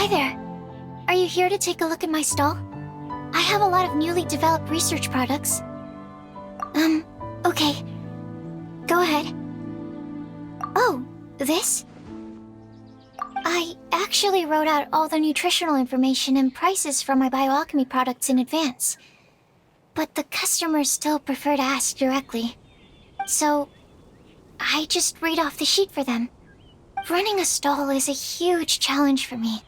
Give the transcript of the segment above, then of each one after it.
there. Are you here to take a look at my stall? I have a lot of newly developed research products. Okay. Go ahead. Oh, this? I actually wrote out all the nutritional information and prices for my bioalchemy products in advance. But the customers still prefer to ask directly. So, I just read off the sheet for them. Running a stall is a huge challenge for me.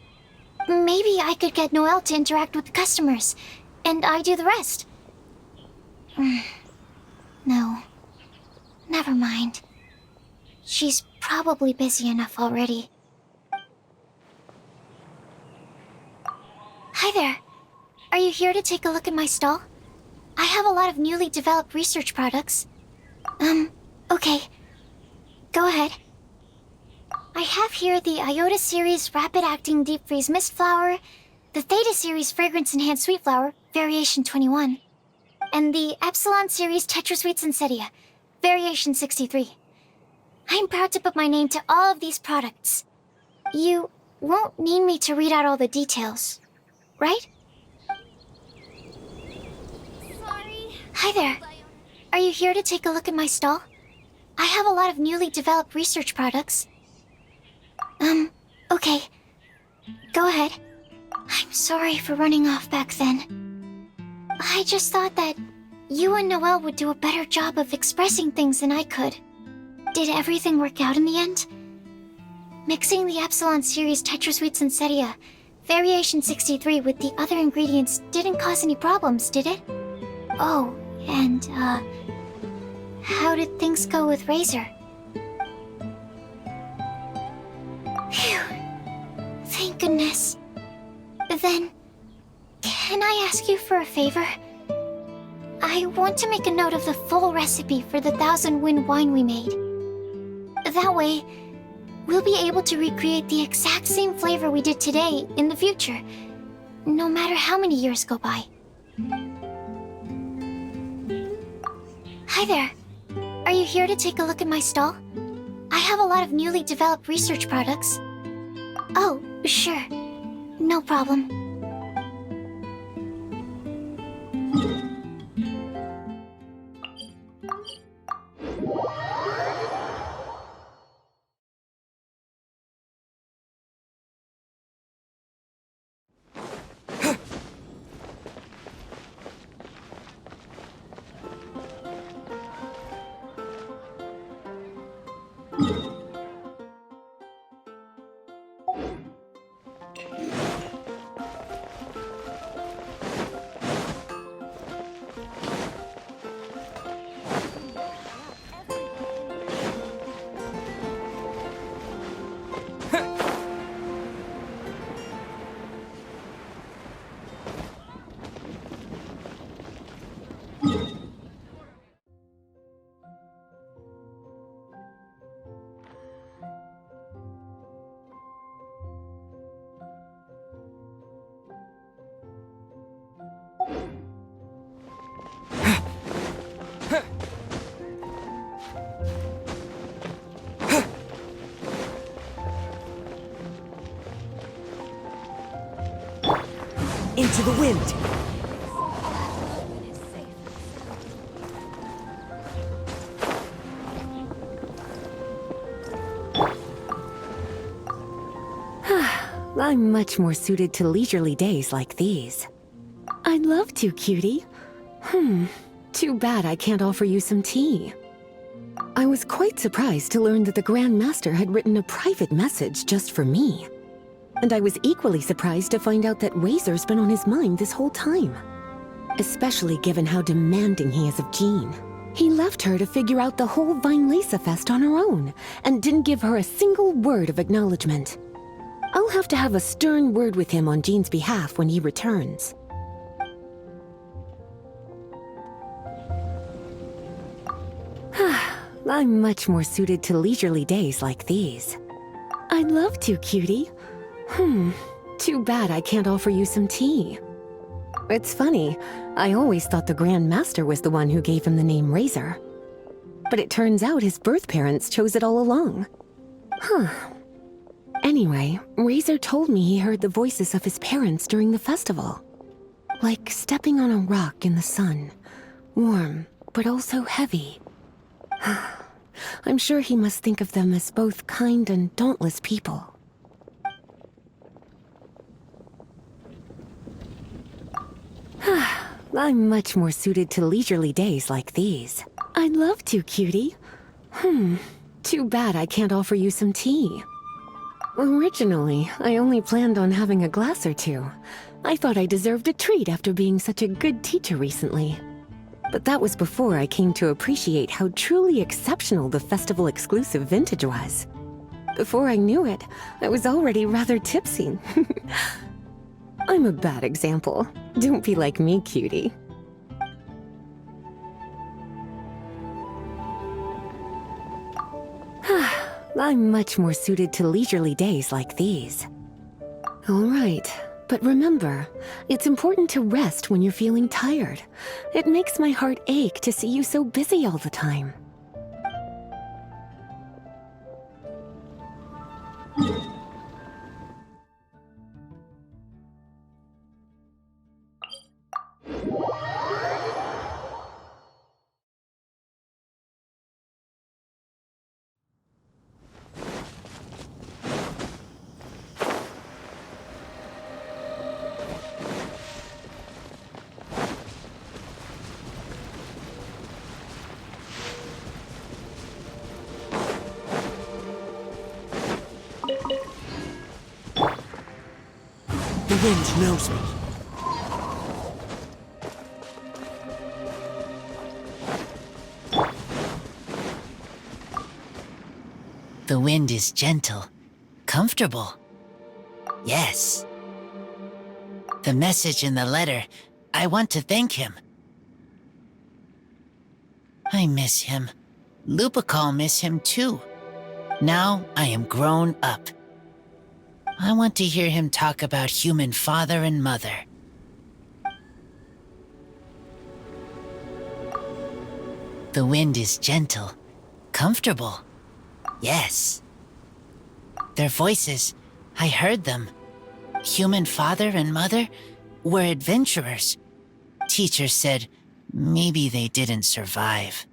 Maybe I could get Noelle to interact with the customers, and I do the rest. No. Never mind. She's probably busy enough already. Hi there. Are you here to take a look at my stall? I have a lot of newly developed research products. Okay. Go ahead. I have here the Iota Series Rapid Acting Deep Freeze Mist Flower, the Theta Series Fragrance Enhanced Sweet Flower, Variation 21, and the Epsilon Series Tetra Sweet Sensetia, Variation 63. I'm proud to put my name to all of these products. You won't need me to read out all the details, right? Sorry. Hi there. Are you here to take a look at my stall? I have a lot of newly developed research products. Okay. Go ahead. I'm sorry for running off back then. I just thought that you and Noelle would do a better job of expressing things than I could. Did everything work out in the end? Mixing the Epsilon Series Tetra Sweet Sensetia, Variation 63 with the other ingredients didn't cause any problems, did it? Oh, and, how did things go with Razor? Phew. Thank goodness. Then, can I ask you for a favor? I want to make a note of the full recipe for the 1000 Wind wine we made. That way, we'll be able to recreate the exact same flavor we did today in the future, no matter how many years go by. Hi there. Are you here to take a look at my stall? I have a lot of newly developed research products. Oh, sure. No problem. Into the wind! I'm much more suited to leisurely days like these. I'd love to, cutie. Too bad I can't offer you some tea. I was quite surprised to learn that the Grand Master had written a private message just for me. And I was equally surprised to find out that Razor's been on his mind this whole time. Especially given how demanding he is of Jean. He left her to figure out the whole Vinelesa Fest on her own, and didn't give her a single word of acknowledgement. I'll have to have a stern word with him on Jean's behalf when he returns. I'm much more suited to leisurely days like these. I'd love to, cutie. Too bad I can't offer you some tea. It's funny, I always thought the Grand Master was the one who gave him the name Razor. But it turns out his birth parents chose it all along. Anyway, Razor told me he heard the voices of his parents during the festival. Like stepping on a rock in the sun. Warm, but also heavy. I'm sure he must think of them as both kind and dauntless people. I'm much more suited to leisurely days like these. I'd love to, cutie. Too bad I can't offer you some tea. Originally, I only planned on having a glass or two. I thought I deserved a treat after being such a good teacher recently. But that was before I came to appreciate how truly exceptional the festival-exclusive vintage was. Before I knew it, I was already rather tipsy. I'm a bad example. Don't be like me, cutie. I'm much more suited to leisurely days like these. All right, but remember, it's important to rest when you're feeling tired. It makes my heart ache to see you so busy all the time. The wind knows me. The wind is gentle, comfortable. Yes. The message in the letter, I want to thank him. I miss him. Lupacol miss him too. Now I am grown up. I want to hear him talk about human father and mother. The wind is gentle, comfortable. Yes. Their voices, I heard them. Human father and mother were adventurers. Teacher said maybe they didn't survive.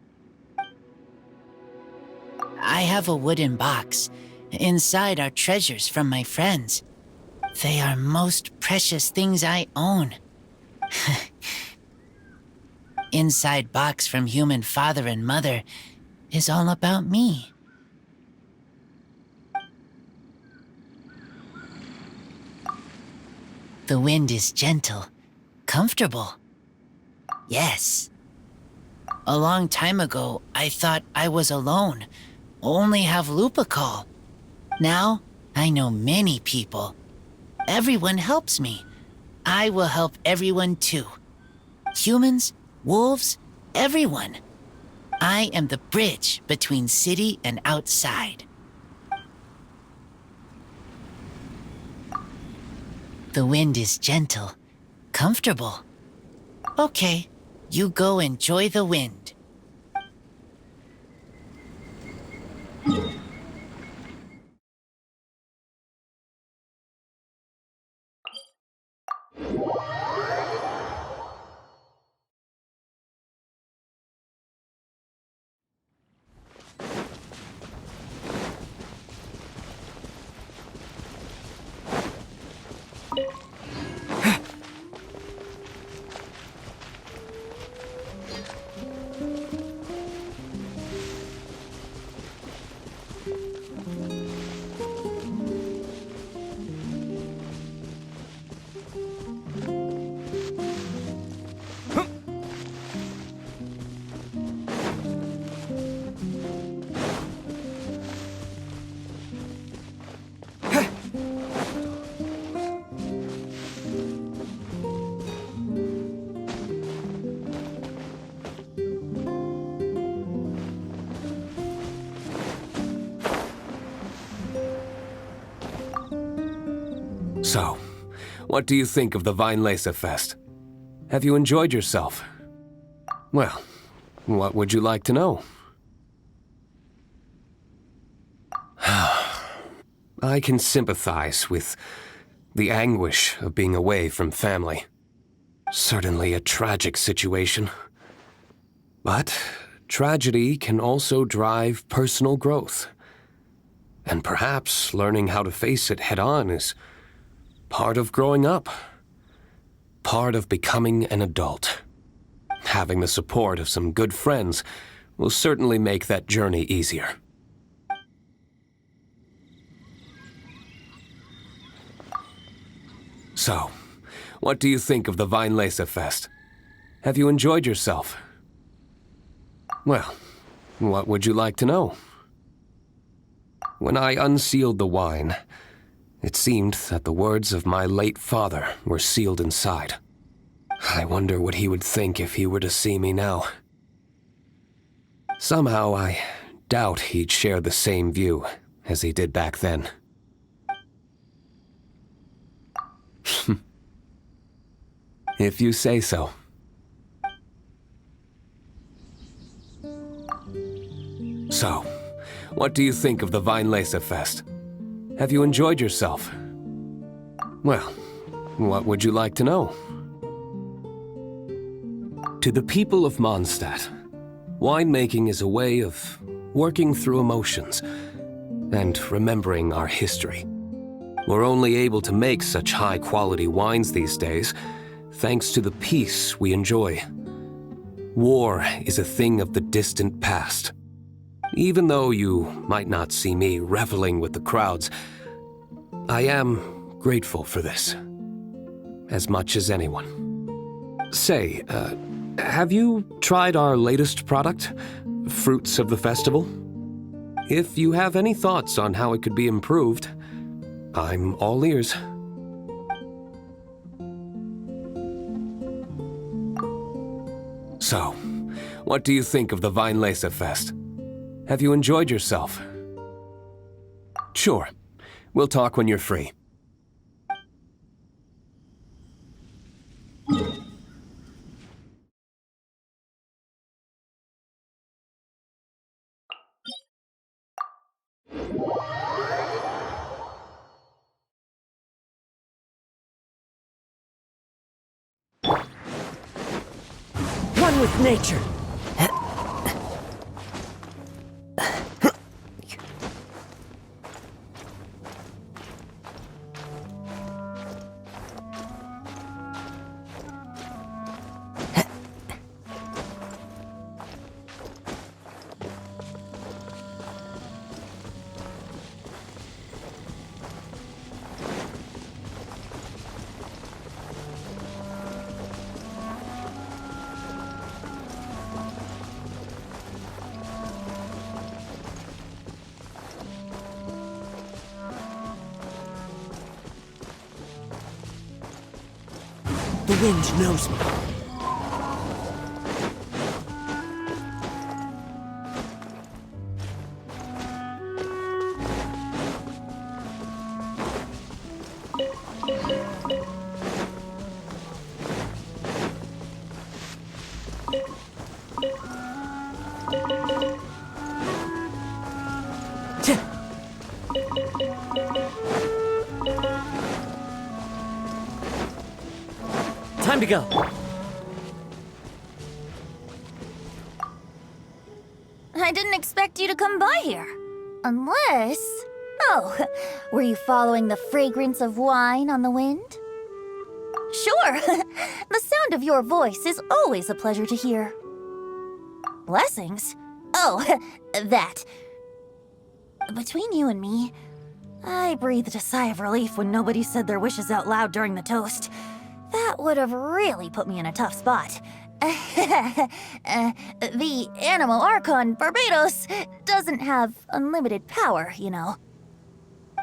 I have a wooden box. Inside are treasures from my friends. They are most precious things I own. Inside box from human father and mother is all about me. The wind is gentle, comfortable. Yes. A long time ago, I thought I was alone, only have Lupacol. Now, I know many people. Everyone helps me. I will help everyone too. Humans, wolves, everyone. I am the bridge between city and outside. The wind is gentle, comfortable. Okay, you go enjoy the wind. So, what do you think of the Vinelesa Fest? Have you enjoyed yourself? Well, what would you like to know? I can sympathize with the anguish of being away from family. Certainly a tragic situation. But tragedy can also drive personal growth. And perhaps learning how to face it head-on is part of growing up. Part of becoming an adult. Having the support of some good friends will certainly make that journey easier. So, what do you think of the Weinlese Fest? Have you enjoyed yourself? Well, what would you like to know? When I unsealed the wine, it seemed that the words of my late father were sealed inside. I wonder what he would think if he were to see me now. Somehow I doubt he'd share the same view as he did back then. If you say so. So, what do you think of the Weinlese Fest? Have you enjoyed yourself? Well, what would you like to know? To the people of Mondstadt, winemaking is a way of working through emotions and remembering our history. We're only able to make such high-quality wines these days thanks to the peace we enjoy. War is a thing of the distant past. Even though you might not see me reveling with the crowds, I am grateful for this, as much as anyone. Say, have you tried our latest product, Fruits of the Festival? If you have any thoughts on how it could be improved, I'm all ears. So, what do you think of the Weinlese Fest? Have you enjoyed yourself? Sure. We'll talk when you're free. One with nature. The wind knows me. Time to go. I didn't expect you to come by here. Unless... Oh, were you following the fragrance of wine on the wind? Sure. The sound of your voice is always a pleasure to hear. Blessings? Oh, that. Between you and me, I breathed a sigh of relief when nobody said their wishes out loud during the toast. That would have really put me in a tough spot. The Animal Archon Barbados doesn't have unlimited power, you know.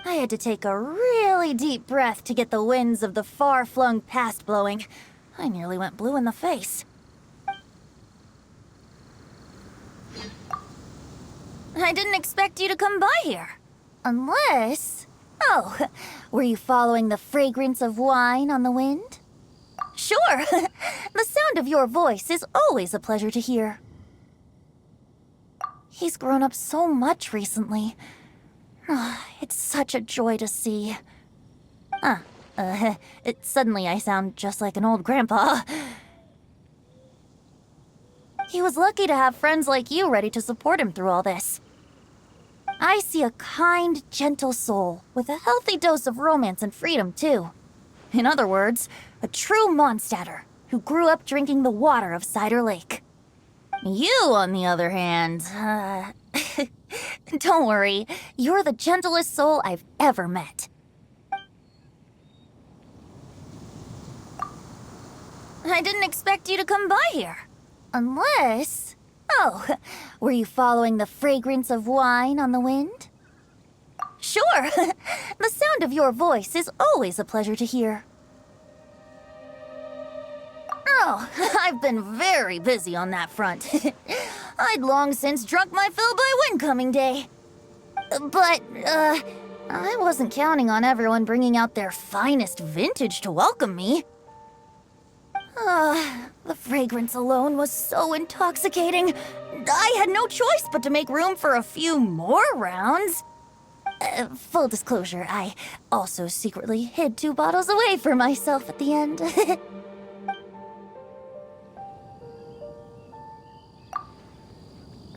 I had to take a really deep breath to get the winds of the far-flung past blowing. I nearly went blue in the face. I didn't expect you to come by here. Unless... Oh, were you following the fragrance of wine on the wind? Sure. The sound of your voice is always a pleasure to hear. He's grown up so much recently. It's such a joy to see. Suddenly I sound just like an old grandpa. He was lucky to have friends like you ready to support him through all this. I see a kind, gentle soul with a healthy dose of romance and freedom, too. In other words, a true Mondstadter who grew up drinking the water of Cider Lake. You, on the other hand, don't worry, you're the gentlest soul I've ever met. I didn't expect you to come by here. Unless... Oh, were you following the fragrance of wine on the wind? Sure, the sound of your voice is always a pleasure to hear. Oh, I've been very busy on that front. I'd long since drunk my fill by Windcoming Day. But, I wasn't counting on everyone bringing out their finest vintage to welcome me. The fragrance alone was so intoxicating. I had no choice but to make room for a few more rounds. Full disclosure, I also secretly hid 2 bottles away for myself at the end.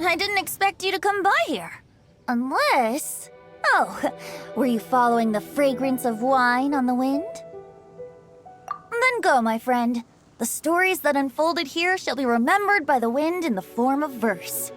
I didn't expect you to come by here. Unless... Oh, were you following the fragrance of wine on the wind? Then go, my friend. The stories that unfolded here shall be remembered by the wind in the form of verse.